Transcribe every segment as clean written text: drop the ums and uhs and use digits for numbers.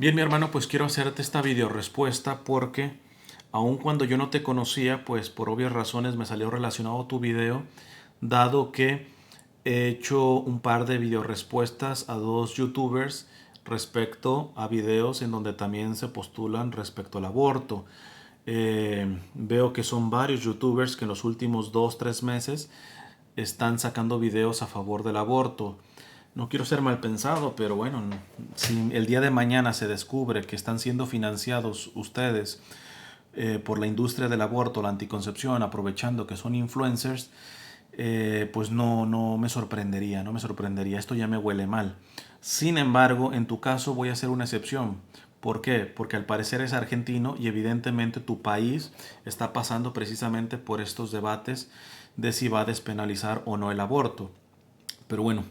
Bien, mi hermano, pues quiero hacerte esta video respuesta porque aun cuando yo no te conocía, pues por obvias razones me salió relacionado tu video, dado que he hecho un par de video respuestas a dos youtubers respecto a videos en donde también se postulan respecto al aborto. Veo que son varios youtubers que en los últimos 2, 3 meses están sacando videos a favor del aborto. No quiero ser mal pensado, pero bueno, si el día de mañana se descubre que están siendo financiados ustedes por la industria del aborto, la anticoncepción, aprovechando que son influencers, pues no me sorprendería, no me sorprendería. Esto ya me huele mal. Sin embargo, en tu caso voy a hacer una excepción. ¿Por qué? Porque al parecer es argentino y evidentemente tu país está pasando precisamente por estos debates de si va a despenalizar o no el aborto. Pero bueno,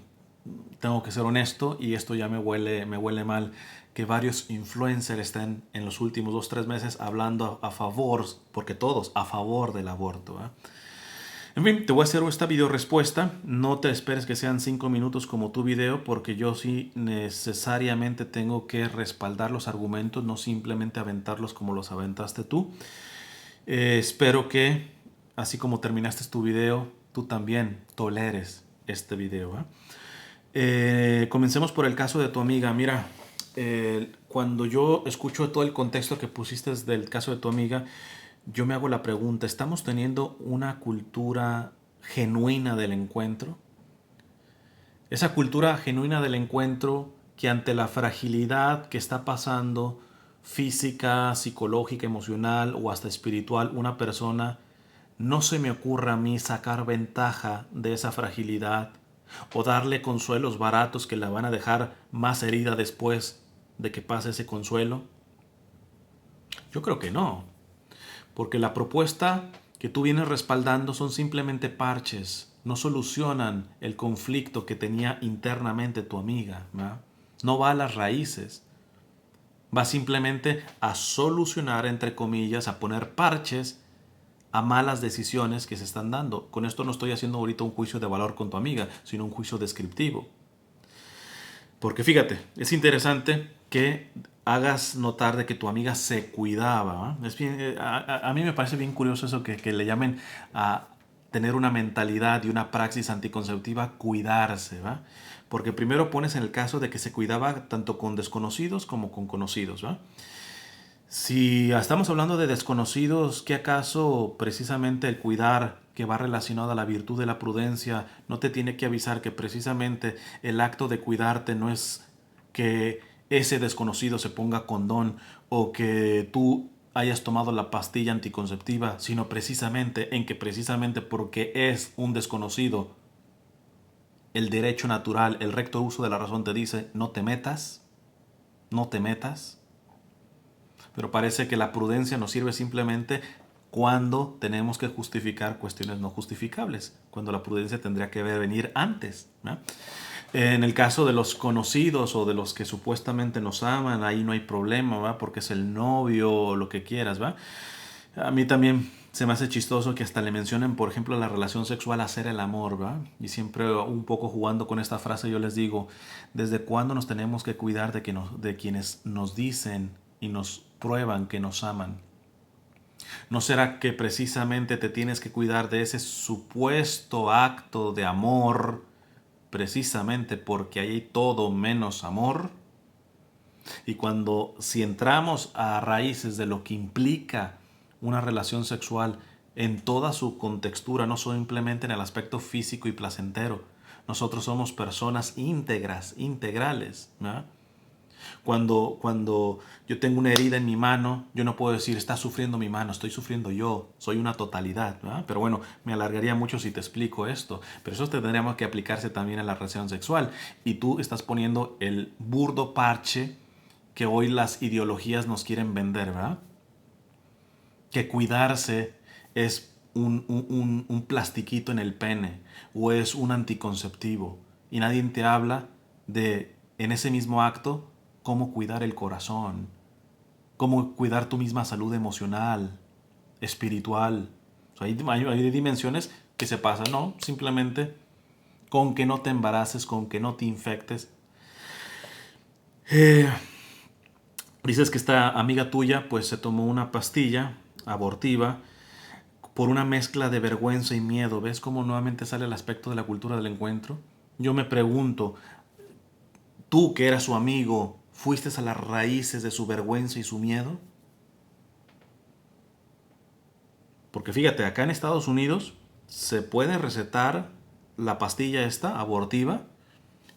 tengo que ser honesto y esto ya me huele mal que varios influencers estén en los últimos 2, 3 meses hablando a favor, porque todos a favor del aborto. En fin, te voy a hacer esta video respuesta. No te esperes que sean 5 minutos como tu video, porque yo sí necesariamente tengo que respaldar los argumentos, no simplemente aventarlos como los aventaste tú. Espero que, así como terminaste tu video, tú también toleres este video. Comencemos por el caso de tu amiga. Mira, cuando yo escucho todo el contexto que pusiste del caso de tu amiga, yo me hago la pregunta, ¿estamos teniendo una cultura genuina del encuentro? Esa cultura genuina del encuentro que ante la fragilidad que está pasando física, psicológica, emocional o hasta espiritual una persona, no se me ocurra a mí sacar ventaja de esa fragilidad o darle consuelos baratos que la van a dejar más herida después de que pase ese consuelo. Yo creo que no. Porque la propuesta que tú vienes respaldando son simplemente parches, no solucionan el conflicto que tenía internamente tu amiga, ¿verdad? No va a las raíces, va simplemente a solucionar, entre comillas, a poner parches a malas decisiones que se están dando. Con esto no estoy haciendo ahorita un juicio de valor con tu amiga, sino un juicio descriptivo. Porque fíjate, es interesante que hagas notar de que tu amiga se cuidaba. Es bien, a mí me parece bien curioso eso que le llamen a tener una mentalidad y una praxis anticonceptiva, cuidarse, ¿va? Porque primero pones en el caso de que se cuidaba tanto con desconocidos como con conocidos, ¿va? Si estamos hablando de desconocidos, ¿qué acaso precisamente el cuidar que va relacionado a la virtud de la prudencia no te tiene que avisar que precisamente el acto de cuidarte no es que ese desconocido se ponga condón o que tú hayas tomado la pastilla anticonceptiva, sino precisamente en que precisamente porque es un desconocido, el derecho natural, el recto uso de la razón te dice no te metas, no te metas? Pero parece que la prudencia nos sirve simplemente cuando tenemos que justificar cuestiones no justificables, cuando la prudencia tendría que venir antes, ¿no? En el caso de los conocidos o de los que supuestamente nos aman, ahí no hay problema, ¿va? Porque es el novio o lo que quieras, ¿va? A mí también se me hace chistoso que hasta le mencionen, por ejemplo, la relación sexual, hacer el amor, ¿va? Y siempre un poco jugando con esta frase yo les digo, ¿desde cuándo nos tenemos que cuidar de quienes nos dicen y nos prueban que nos aman? ¿No será que precisamente te tienes que cuidar de ese supuesto acto de amor precisamente porque hay todo menos amor? Y si entramos a raíces de lo que implica una relación sexual en toda su contextura, no simplemente en el aspecto físico y placentero, nosotros somos personas íntegras, integrales, ¿no? Cuando yo tengo una herida en mi mano, yo no puedo decir, está sufriendo mi mano, estoy sufriendo yo, soy una totalidad, ¿verdad? Pero bueno, me alargaría mucho si te explico esto, pero eso tendríamos que aplicarse también a la relación sexual. Y tú estás poniendo el burdo parche que hoy las ideologías nos quieren vender, ¿verdad? Que cuidarse es un plastiquito en el pene o es un anticonceptivo. Y nadie te habla de, en ese mismo acto, cómo cuidar el corazón, cómo cuidar tu misma salud emocional, espiritual. O sea, hay dimensiones que se pasan, ¿no? Simplemente con que no te embaraces, con que no te infectes. Dices que esta amiga tuya pues se tomó una pastilla abortiva por una mezcla de vergüenza y miedo. ¿Ves cómo nuevamente sale el aspecto de la cultura del encuentro? Yo me pregunto, tú que eras su amigo, ¿fuiste a las raíces de su vergüenza y su miedo? Porque fíjate, acá en Estados Unidos se puede recetar la pastilla esta abortiva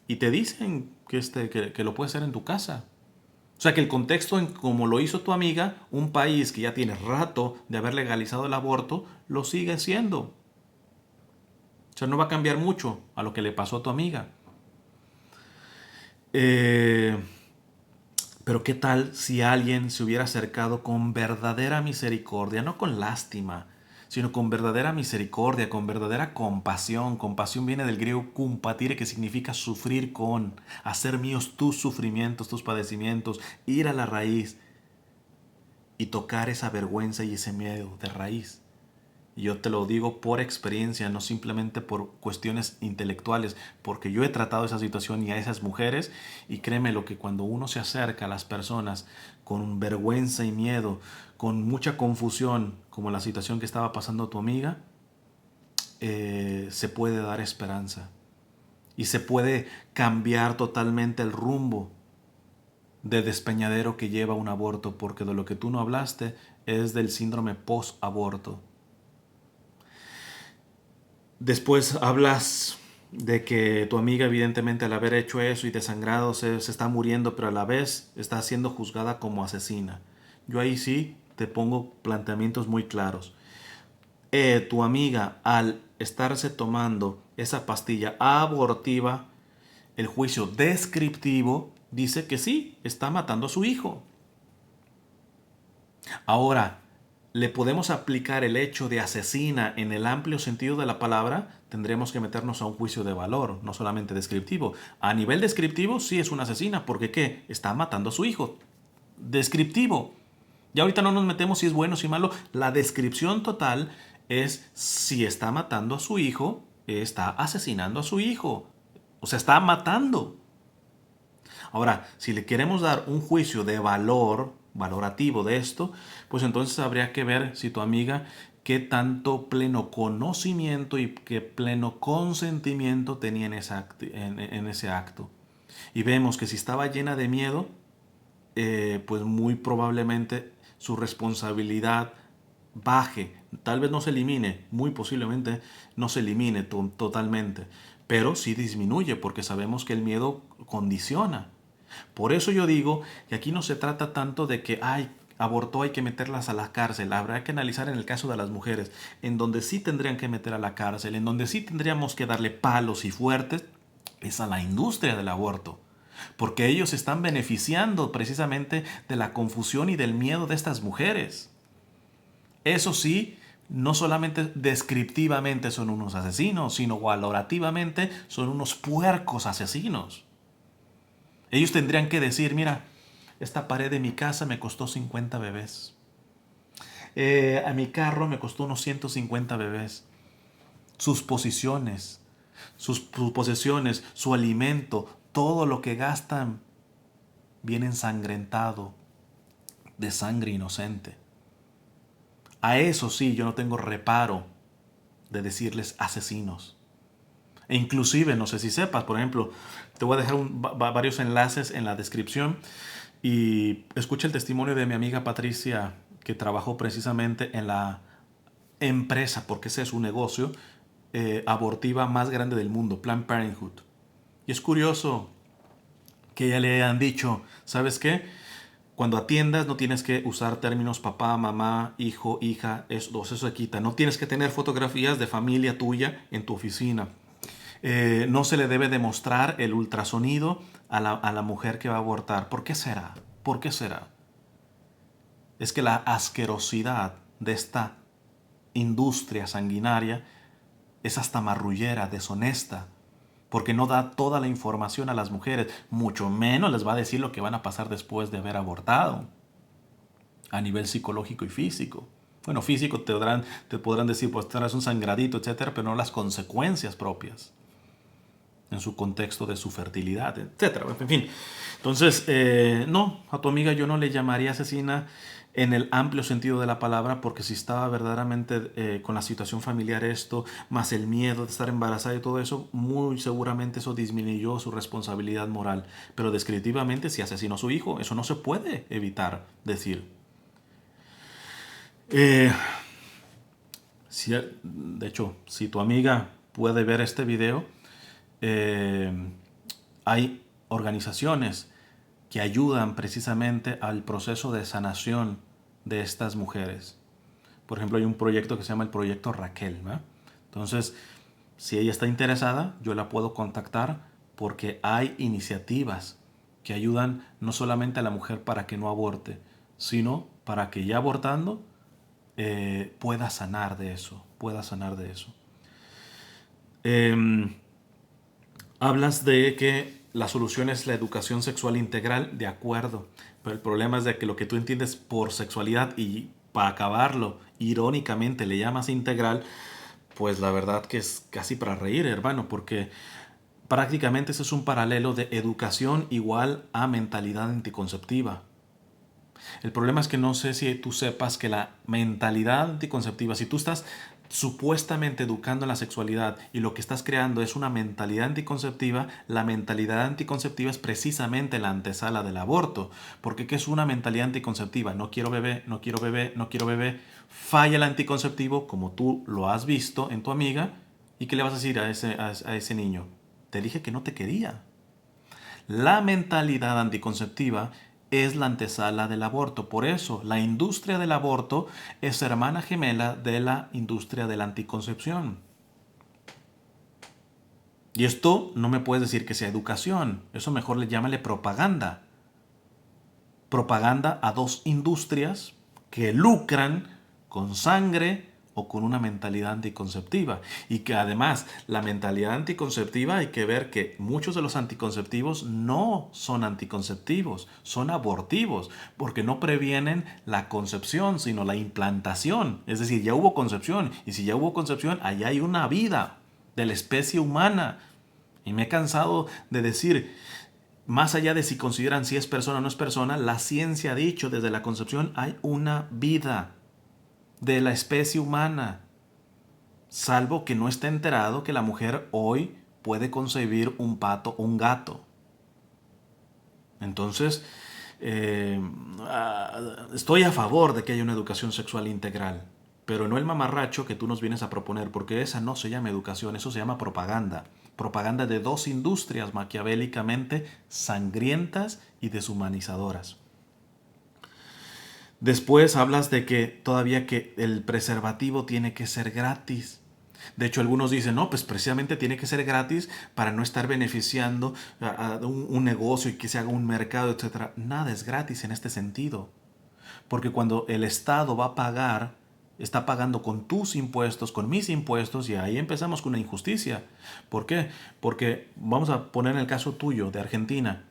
y te dicen que lo puedes hacer en tu casa. O sea que el contexto en como lo hizo tu amiga, un país que ya tiene rato de haber legalizado el aborto, lo sigue siendo. O sea, no va a cambiar mucho a lo que le pasó a tu amiga. Eh, pero ¿qué tal si alguien se hubiera acercado con verdadera misericordia, no con lástima, sino con verdadera misericordia, con verdadera compasión? Compasión viene del griego compatire, que significa sufrir con, hacer míos tus sufrimientos, tus padecimientos, ir a la raíz y tocar esa vergüenza y ese miedo de raíz. Y yo te lo digo por experiencia, no simplemente por cuestiones intelectuales, porque yo he tratado esa situación y a esas mujeres, y créeme lo que cuando uno se acerca a las personas con vergüenza y miedo, con mucha confusión, como la situación que estaba pasando tu amiga, se puede dar esperanza y se puede cambiar totalmente el rumbo de despeñadero que lleva un aborto, porque de lo que tú no hablaste es del síndrome post-aborto. Después hablas de que tu amiga evidentemente al haber hecho eso y desangrado se está muriendo, pero a la vez está siendo juzgada como asesina. Yo ahí sí te pongo planteamientos muy claros. Tu amiga al estarse tomando esa pastilla abortiva, el juicio descriptivo dice que sí, está matando a su hijo. Ahora, ¿le podemos aplicar el hecho de asesina en el amplio sentido de la palabra? Tendremos que meternos a un juicio de valor, no solamente descriptivo. A nivel descriptivo sí es una asesina, porque ¿qué? Está matando a su hijo. Descriptivo. Ya ahorita no nos metemos si es bueno o si es malo. La descripción total es si está matando a su hijo, está asesinando a su hijo. O sea, está matando. Ahora, si le queremos dar un juicio de valor, valorativo de esto, pues entonces habría que ver si tu amiga qué tanto pleno conocimiento y qué pleno consentimiento tenía en ese acto. Y vemos que si estaba llena de miedo, pues muy probablemente su responsabilidad baje. Tal vez no se elimine, muy posiblemente no se elimine totalmente, pero sí disminuye porque sabemos que el miedo condiciona. Por eso yo digo que aquí no se trata tanto de que, ay, abortó, hay que meterlas a la cárcel. Habrá que analizar en el caso de las mujeres, en donde sí tendrían que meter a la cárcel, en donde sí tendríamos que darle palos y fuertes, es a la industria del aborto. Porque ellos están beneficiando precisamente de la confusión y del miedo de estas mujeres. Eso sí, no solamente descriptivamente son unos asesinos, sino valorativamente son unos puercos asesinos. Ellos tendrían que decir, mira, esta pared de mi casa me costó 50 bebés. A mi carro me costó unos 150 bebés. Sus posiciones, sus posesiones, su alimento, todo lo que gastan viene ensangrentado de sangre inocente. A eso sí, yo no tengo reparo de decirles asesinos. E inclusive, no sé si sepas, por ejemplo, te voy a dejar varios enlaces en la descripción y escucha el testimonio de mi amiga Patricia, que trabajó precisamente en la empresa, porque ese es su negocio, abortiva más grande del mundo, Planned Parenthood. Y es curioso que ella le hayan dicho, ¿sabes qué? Cuando atiendas no tienes que usar términos papá, mamá, hijo, hija, eso se quita. No tienes que tener fotografías de familia tuya en tu oficina. No se le debe demostrar el ultrasonido a la mujer que va a abortar. ¿Por qué será? ¿Por qué será? Es que la asquerosidad de esta industria sanguinaria es hasta marrullera, deshonesta, porque no da toda la información a las mujeres, mucho menos les va a decir lo que van a pasar después de haber abortado, a nivel psicológico y físico. Bueno, físico te podrán decir, pues tendrás un sangradito, etcétera, pero no las consecuencias propias. en su contexto de su fertilidad, etcétera. En fin, entonces, no, a tu amiga yo no le llamaría asesina en el amplio sentido de la palabra, porque si estaba verdaderamente con la situación familiar esto, más el miedo de estar embarazada y todo eso, muy seguramente eso disminuyó su responsabilidad moral. Pero descriptivamente si asesinó a su hijo, eso no se puede evitar decir. Eh, si, de hecho, si tu amiga puede ver este video, eh, hay organizaciones que ayudan precisamente al proceso de sanación de estas mujeres. Por ejemplo, hay un proyecto que se llama el Proyecto Raquel, ¿verdad? Entonces, si ella está interesada, yo la puedo contactar porque hay iniciativas que ayudan no solamente a la mujer para que no aborte, sino para que ya abortando pueda sanar de eso, pueda sanar de eso. Eh, Hablas de que la solución es la educación sexual integral, de acuerdo, pero el problema es de que lo que tú entiendes por sexualidad y para acabarlo, irónicamente le llamas integral, pues la verdad que es casi para reír, hermano, porque prácticamente ese es un paralelo de educación igual a mentalidad anticonceptiva. El problema es que no sé si tú sepas que la mentalidad anticonceptiva, si tú estás supuestamente educando en la sexualidad y lo que estás creando es una mentalidad anticonceptiva, la mentalidad anticonceptiva es precisamente la antesala del aborto. Porque ¿qué es una mentalidad anticonceptiva? No quiero bebé, no quiero bebé, no quiero bebé. Falla el anticonceptivo, como tú lo has visto en tu amiga, ¿y qué le vas a decir a ese niño? Te dije que no te quería. La mentalidad anticonceptiva es la antesala del aborto. Por eso, la industria del aborto es hermana gemela de la industria de la anticoncepción. Y esto no me puedes decir que sea educación. Eso mejor le llámale propaganda. Propaganda a dos industrias que lucran con sangre o con una mentalidad anticonceptiva. Y que además la mentalidad anticonceptiva hay que ver que muchos de los anticonceptivos no son anticonceptivos, son abortivos, porque no previenen la concepción, sino la implantación. Es decir, ya hubo concepción, y si ya hubo concepción, allá hay una vida de la especie humana. Y me he cansado de decir, más allá de si consideran si es persona o no es persona, la ciencia ha dicho desde la concepción hay una vida de la especie humana, salvo que no esté enterado que la mujer hoy puede concebir un pato o un gato. Entonces, eh, estoy a favor de que haya una educación sexual integral, pero no el mamarracho que tú nos vienes a proponer, porque esa no se llama educación, eso se llama propaganda. Propaganda de dos industrias maquiavélicamente sangrientas y deshumanizadoras. Después hablas de que todavía que el preservativo tiene que ser gratis. De hecho, algunos dicen, no, pues precisamente tiene que ser gratis para no estar beneficiando a un negocio y que se haga un mercado, etcétera. Nada es gratis en este sentido. Porque cuando el Estado va a pagar, está pagando con tus impuestos, con mis impuestos, y ahí empezamos con una injusticia. ¿Por qué? Porque vamos a poner el caso tuyo de Argentina.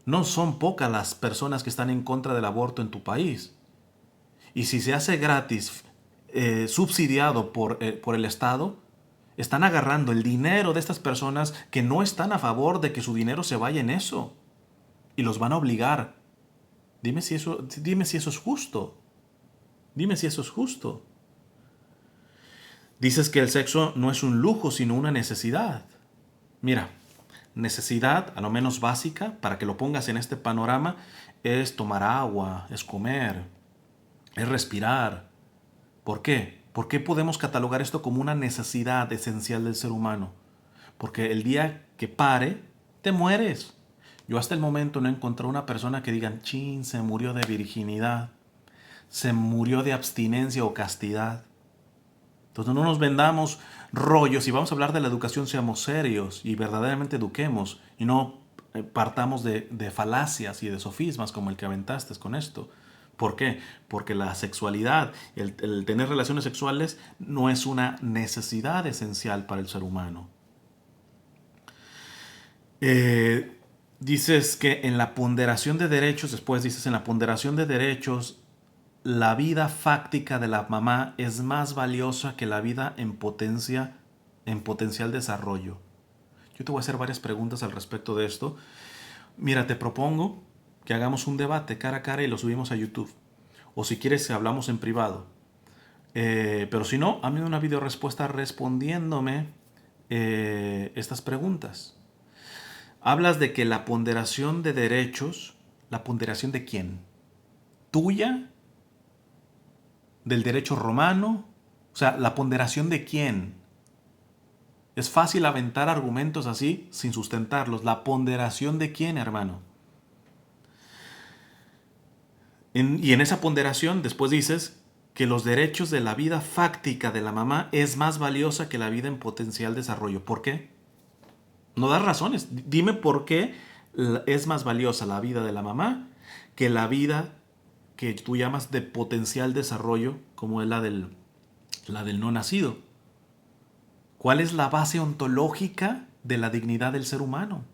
No son pocas las personas que están en contra del aborto en tu país. Y si se hace gratis, subsidiado por el Estado, están agarrando el dinero de estas personas que no están a favor de que su dinero se vaya en eso. Y los van a obligar. Dime si eso es justo. Dime si eso es justo. Dices que el sexo no es un lujo, sino una necesidad. Mira, necesidad, a lo menos básica, para que lo pongas en este panorama, es tomar agua, es comer, es respirar. ¿Por qué? ¿Por qué podemos catalogar esto como una necesidad esencial del ser humano? Porque el día que pare, te mueres. Yo hasta el momento no he encontrado una persona que digan, chin, se murió de virginidad, se murió de abstinencia o castidad. Entonces no nos vendamos rollos y vamos a hablar de la educación, seamos serios y verdaderamente eduquemos y no partamos de falacias y de sofismas como el que aventaste con esto. ¿Por qué? Porque la sexualidad, el tener relaciones sexuales no es una necesidad esencial para el ser humano. Eh, Dices que en la ponderación de derechos, después dices en la ponderación de derechos, la vida fáctica de la mamá es más valiosa que la vida en potencial desarrollo. Yo te voy a hacer varias preguntas al respecto de esto. Mira, te propongo que hagamos un debate cara a cara y lo subimos a YouTube. O si quieres, hablamos en privado. Pero si no, hazme una video respuesta respondiéndome estas preguntas. Hablas de que la ponderación de derechos, ¿la ponderación de quién? ¿Tuya? ¿Del derecho romano? O sea, ¿la ponderación de quién? Es fácil aventar argumentos así sin sustentarlos. ¿La ponderación de quién, hermano? Y en esa ponderación después dices que los derechos de la vida fáctica de la mamá es más valiosa que la vida en potencial desarrollo. ¿Por qué? No das razones. Dime por qué es más valiosa la vida de la mamá que la vida que tú llamas de potencial desarrollo, como es la del no nacido. ¿Cuál es la base ontológica de la dignidad del ser humano?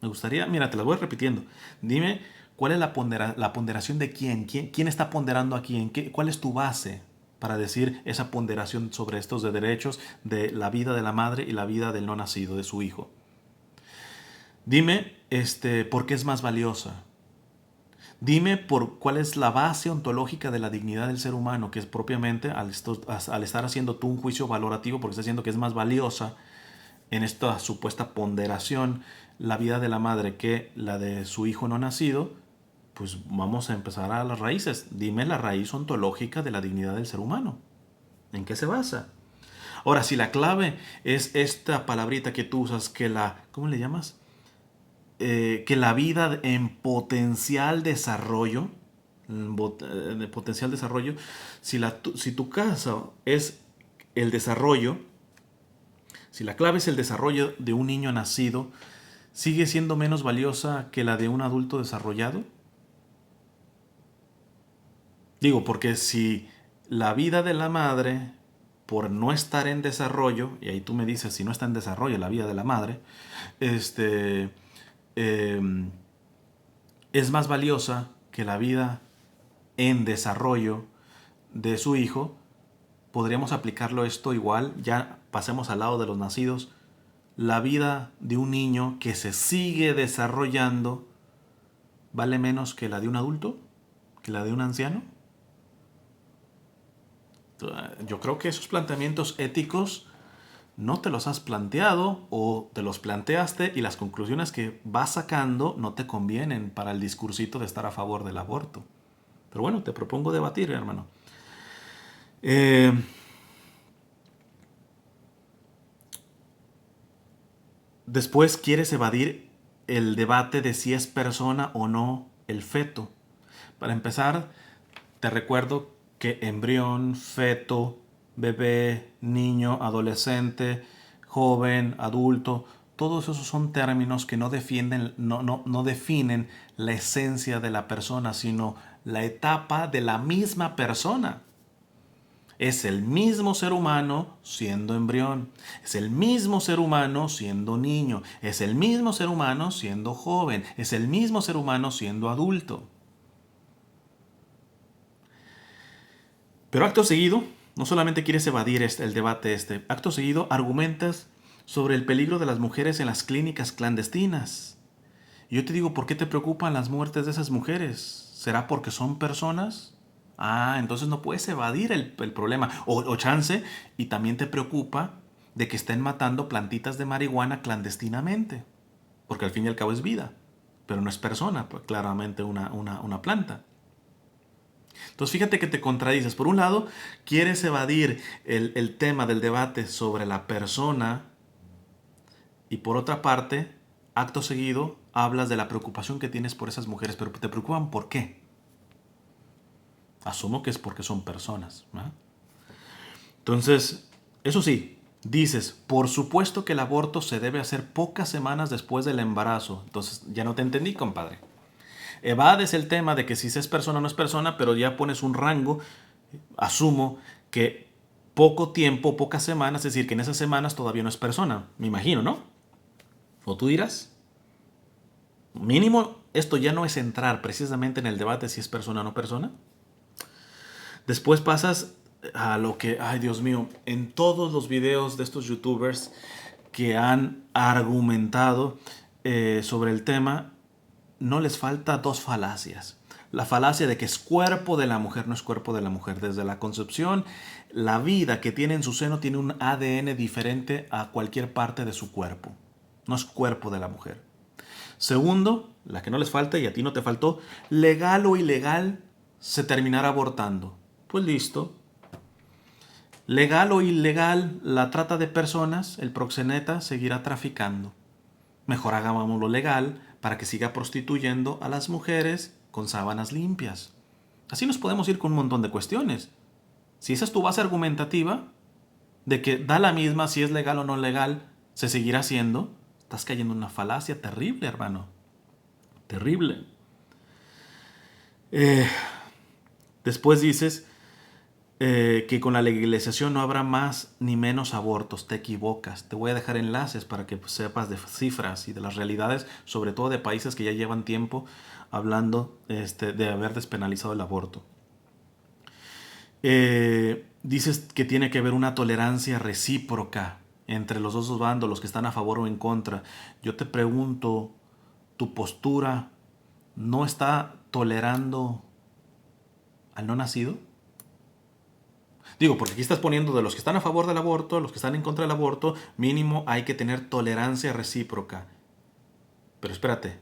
Me gustaría, mira, te la voy repitiendo. Dime, ¿cuál es la ponderación de quién? ¿Quién está ponderando aquí? ¿Cuál es tu base para decir esa ponderación sobre estos de derechos de la vida de la madre y la vida del no nacido, de su hijo? Dime, ¿por qué es más valiosa? Dime cuál es la base ontológica de la dignidad del ser humano, que es propiamente al estar haciendo tú un juicio valorativo, porque estás diciendo que es más valiosa en esta supuesta ponderación la vida de la madre que la de su hijo no nacido, pues vamos a empezar a las raíces. Dime la raíz ontológica de la dignidad del ser humano. ¿En qué se basa? Ahora, si la clave es esta palabrita que tú usas, ¿cómo le llamas? Que la vida en potencial desarrollo, de potencial desarrollo, si tu caso es el desarrollo, si la clave es el desarrollo de un niño nacido, ¿sigue siendo menos valiosa que la de un adulto desarrollado? Digo, porque si la vida de la madre, por no estar en desarrollo, y ahí tú me dices si no está en desarrollo la vida de la madre, eh, es más valiosa que la vida en desarrollo de su hijo, podríamos aplicarlo esto igual, ya pasemos al lado de los nacidos. La vida de un niño que se sigue desarrollando vale menos que la de un adulto, que la de un anciano. Yo creo que esos planteamientos éticos no te los has planteado o te los planteaste y las conclusiones que vas sacando no te convienen para el discursito de estar a favor del aborto. Pero bueno, te propongo debatir, hermano. Después quieres evadir el debate de si es persona o no el feto. Para empezar, te recuerdo que embrión, feto, bebé, niño, adolescente, joven, adulto, todos esos son términos que no definen la esencia de la persona, sino la etapa de la misma persona. Es el mismo ser humano siendo embrión. Es el mismo ser humano siendo niño. Es el mismo ser humano siendo joven. Es el mismo ser humano siendo adulto. Pero acto seguido, no solamente quieres evadir el debate acto seguido argumentas sobre el peligro de las mujeres en las clínicas clandestinas. Y yo te digo, ¿por qué te preocupan las muertes de esas mujeres? ¿Será porque son personas? Ah, entonces no puedes evadir el problema. O chance, y también te preocupa de que estén matando plantitas de marihuana clandestinamente. Porque al fin y al cabo es vida. Pero no es persona, pues claramente una planta. Entonces fíjate que te contradices. Por un lado, quieres evadir el tema del debate sobre la persona. Y por otra parte, acto seguido, hablas de la preocupación que tienes por esas mujeres. Pero te preocupan ¿por qué? Asumo que es porque son personas, ¿no? Entonces, eso sí, dices, por supuesto que el aborto se debe hacer pocas semanas después del embarazo. Entonces, ya no te entendí, compadre. Evades el tema de que si es persona o no es persona, pero ya pones un rango. Asumo que poco tiempo, pocas semanas, es decir, que en esas semanas todavía no es persona. Me imagino, ¿no? ¿O tú dirás? Mínimo, esto ya no es entrar precisamente en el debate si es persona o no persona. Después pasas a lo que, ay Dios mío, en todos los videos de estos youtubers que han argumentado sobre el tema, no les falta dos falacias. La falacia de que es cuerpo de la mujer, no es cuerpo de la mujer. Desde la concepción, la vida que tiene en su seno tiene un ADN diferente a cualquier parte de su cuerpo. No es cuerpo de la mujer. Segundo, la que no les falta y a ti no te faltó, legal o ilegal se terminará abortando. Pues listo. Legal o ilegal la trata de personas, el proxeneta seguirá traficando. Mejor hagámoslo legal para que siga prostituyendo a las mujeres con sábanas limpias. Así nos podemos ir con un montón de cuestiones. Si esa es tu base argumentativa, de que da la misma si es legal o no legal, se seguirá haciendo, estás cayendo en una falacia terrible, hermano. Terrible. Después dices que con la legalización no habrá más ni menos abortos. Te equivocas. Te voy a dejar enlaces para que sepas de cifras y de las realidades, sobre todo de países que ya llevan tiempo hablando de haber despenalizado el aborto. Dices que tiene que haber una tolerancia recíproca entre los dos bandos, los que están a favor o en contra. Yo te pregunto, ¿tu postura no está tolerando al no nacido? Digo, porque aquí estás poniendo de los que están a favor del aborto, los que están en contra del aborto, mínimo hay que tener tolerancia recíproca. Pero espérate,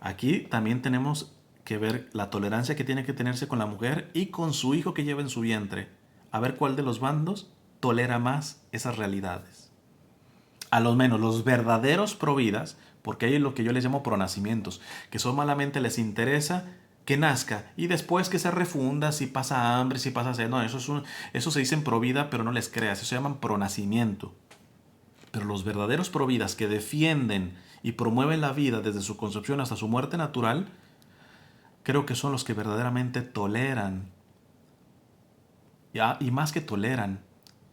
aquí también tenemos que ver la tolerancia que tiene que tenerse con la mujer y con su hijo que lleva en su vientre. A ver cuál de los bandos tolera más esas realidades. A lo menos los verdaderos providas, porque hay lo que yo les llamo pronacimientos, que solamente les interesa que nazca y después que se refunda si pasa hambre, si pasa sed. No, eso se dice en provida, pero no les creas, eso se llama pronacimiento. Pero los verdaderos providas que defienden y promueven la vida desde su concepción hasta su muerte natural, creo que son los que verdaderamente toleran. Y más que toleran,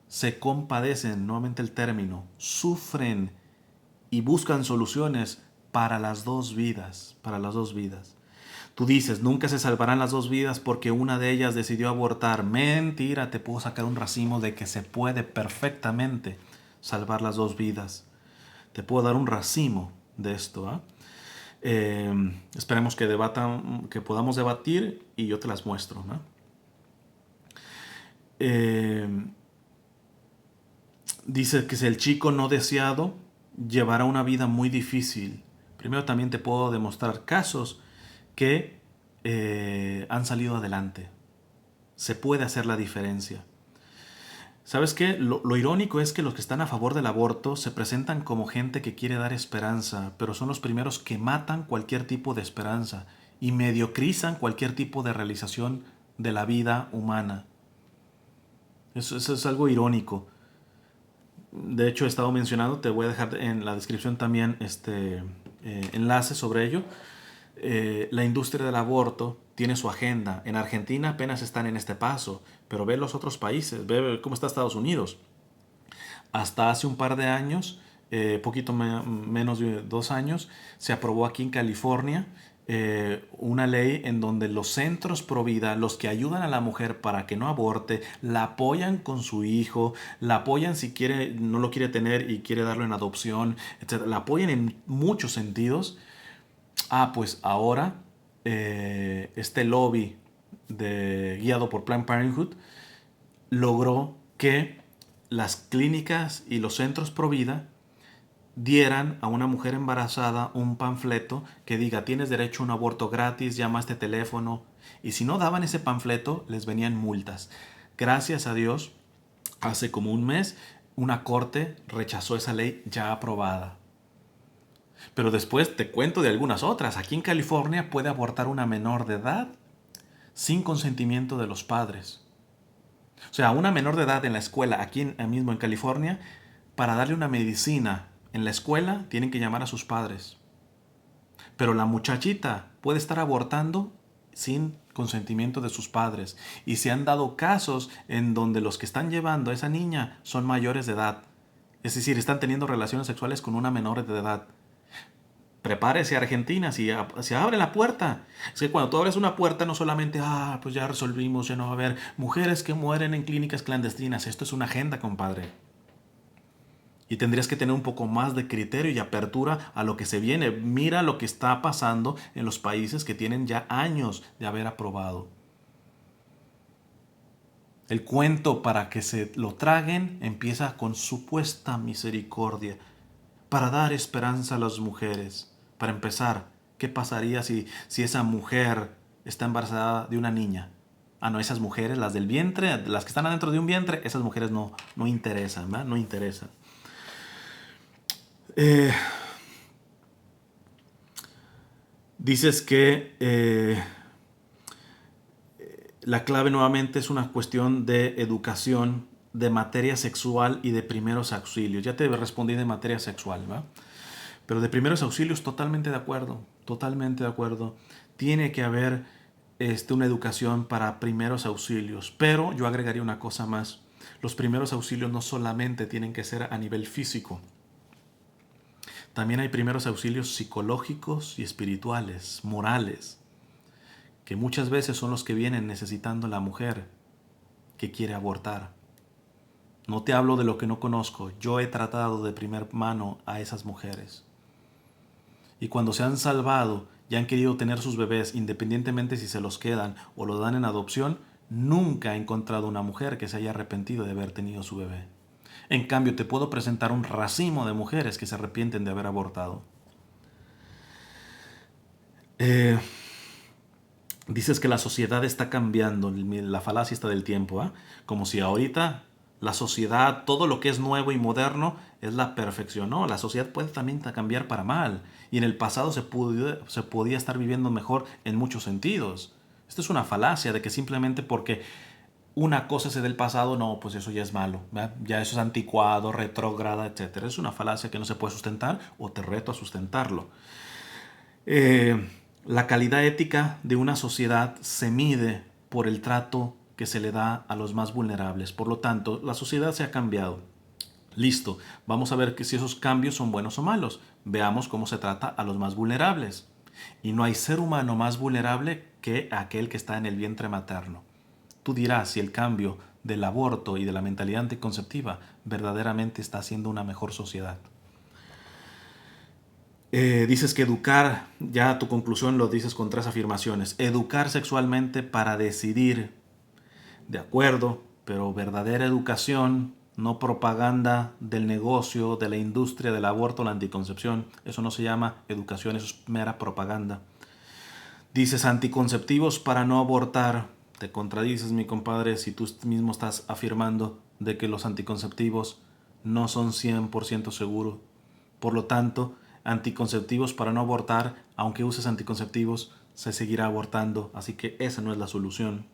se compadecen, nuevamente el término, sufren y buscan soluciones para las dos vidas, para las dos vidas. Tú dices, nunca se salvarán las dos vidas porque una de ellas decidió abortar. Mentira, te puedo sacar un racimo de que se puede perfectamente salvar las dos vidas. Te puedo dar un racimo de esto. Esperemos que podamos debatir y yo te las muestro. Dice que si el chico no deseado llevará una vida muy difícil. Primero también te puedo demostrar casos que han salido adelante. Se puede hacer la diferencia. ¿Sabes qué? Lo irónico es que los que están a favor del aborto se presentan como gente que quiere dar esperanza, pero son los primeros que matan cualquier tipo de esperanza y mediocrizan cualquier tipo de realización de la vida humana. Eso es algo irónico. De hecho, he estado mencionando, te voy a dejar en la descripción también enlace sobre ello. La industria del aborto tiene su agenda. En Argentina apenas están en este paso, pero ve los otros países, ve cómo está Estados Unidos. Hasta hace un par de años, menos de 2 años, se aprobó aquí en California una ley en donde los centros pro vida, los que ayudan a la mujer para que no aborte, la apoyan con su hijo, la apoyan si quiere, no lo quiere tener y quiere darlo en adopción, etc. La apoyan en muchos sentidos. Pues ahora este lobby guiado por Planned Parenthood logró que las clínicas y los centros pro vida dieran a una mujer embarazada un panfleto que diga tienes derecho a un aborto gratis, llama a este teléfono, y si no daban ese panfleto les venían multas. Gracias a Dios, hace como un mes una corte rechazó esa ley ya aprobada. Pero después te cuento de algunas otras. Aquí en California puede abortar una menor de edad sin consentimiento de los padres. O sea, una menor de edad en la escuela, aquí mismo en California, para darle una medicina en la escuela, tienen que llamar a sus padres. Pero la muchachita puede estar abortando sin consentimiento de sus padres. Y se han dado casos en donde los que están llevando a esa niña son mayores de edad. Es decir, están teniendo relaciones sexuales con una menor de edad. Prepárese, Argentina, si abre la puerta. Es que cuando tú abres una puerta no solamente, pues ya resolvimos, ya no va a haber mujeres que mueren en clínicas clandestinas. Esto es una agenda, compadre. Y tendrías que tener un poco más de criterio y apertura a lo que se viene. Mira lo que está pasando en los países que tienen ya años de haber aprobado. El cuento para que se lo traguen empieza con supuesta misericordia, para dar esperanza a las mujeres. Para empezar, ¿qué pasaría si esa mujer está embarazada de una niña? Ah, no, esas mujeres, las del vientre, las que están adentro de un vientre, esas mujeres no interesan, ¿verdad? No interesan. Eh, dices que la clave nuevamente es una cuestión de educación, de materia sexual y de primeros auxilios. Ya te respondí de materia sexual, ¿va? Pero de primeros auxilios, totalmente de acuerdo, totalmente de acuerdo. Tiene que haber una educación para primeros auxilios, pero yo agregaría una cosa más. Los primeros auxilios no solamente tienen que ser a nivel físico, también hay primeros auxilios psicológicos y espirituales, morales, que muchas veces son los que vienen necesitando la mujer que quiere abortar. No te hablo de lo que no conozco, yo he tratado de primera mano a esas mujeres. Y cuando se han salvado y han querido tener sus bebés, independientemente si se los quedan o lo dan en adopción, nunca he encontrado una mujer que se haya arrepentido de haber tenido su bebé. En cambio, te puedo presentar un racimo de mujeres que se arrepienten de haber abortado. Eh, Dices que la sociedad está cambiando, la falacia está del tiempo, ¿eh? Como si ahorita la sociedad, todo lo que es nuevo y moderno es la perfección. No, la sociedad puede también cambiar para mal. Y en el pasado se podía estar viviendo mejor en muchos sentidos. Esto es una falacia de que simplemente porque una cosa es del pasado, no, pues eso ya es malo, ¿verdad? Ya eso es anticuado, retrógrada, etc. Es una falacia que no se puede sustentar o te reto a sustentarlo. La calidad ética de una sociedad se mide por el trato que se le da a los más vulnerables. Por lo tanto, la sociedad se ha cambiado. Listo, vamos a ver que si esos cambios son buenos o malos. Veamos cómo se trata a los más vulnerables. Y no hay ser humano más vulnerable que aquel que está en el vientre materno. Tú dirás si el cambio del aborto y de la mentalidad anticonceptiva verdaderamente está haciendo una mejor sociedad. Dices que educar, ya tu conclusión lo dices con 3 afirmaciones. Educar sexualmente para decidir, de acuerdo, pero verdadera educación, no propaganda del negocio, de la industria del aborto, la anticoncepción. Eso no se llama educación, eso es mera propaganda. Dices anticonceptivos para no abortar. Te contradices, mi compadre, si tú mismo estás afirmando de que los anticonceptivos no son 100% seguros. Por lo tanto, anticonceptivos para no abortar, aunque uses anticonceptivos, se seguirá abortando. Así que esa no es la solución.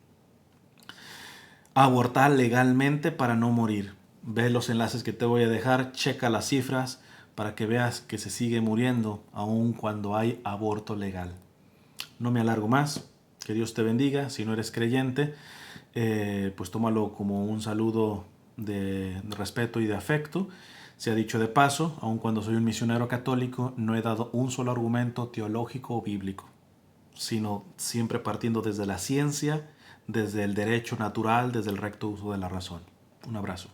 Abortar legalmente para no morir. Ve los enlaces que te voy a dejar, checa las cifras para que veas que se sigue muriendo aun cuando hay aborto legal. No me alargo más. Que Dios te bendiga. Si no eres creyente, pues tómalo como un saludo de respeto y de afecto. Se ha dicho de paso, aun cuando soy un misionero católico, no he dado un solo argumento teológico o bíblico, sino siempre partiendo desde la ciencia, desde el derecho natural, desde el recto uso de la razón. Un abrazo.